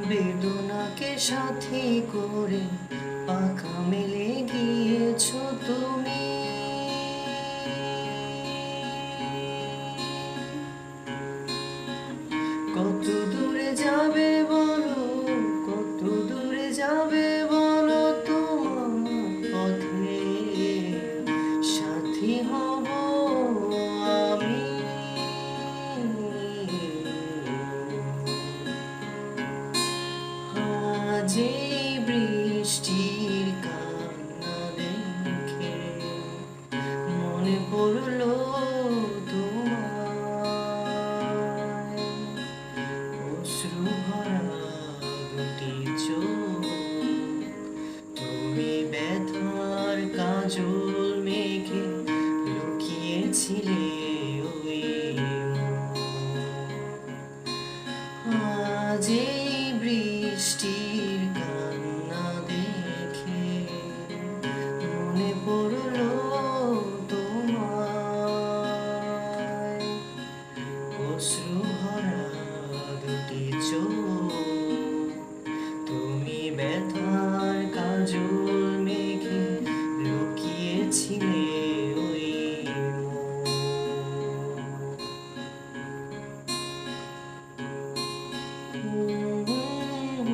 বেদনাকে সাথী করে পাখা মেলে গিয়েছো তুমি। কত দূরে যাবে বলো, কত দূরে যাবে বলো, তোমার পথে সাথী হব আমি। আজ এই বৃষ্টির কান্না দেখে মনে পড়লো তোমায়। অশ্রু ভরা দুটি চোখ, তুমি ব্যথার কাজল মেঘে লুকিয়েছিলে ওই মন। আজ এই বৃষ্টির কান্না দেখে মনে পড়লো তোমায়। অশ্রু ভরা দুটি চোখ, তুমি ব্যথার কাজল মেঘে লুকিয়েছিলে ওই মন।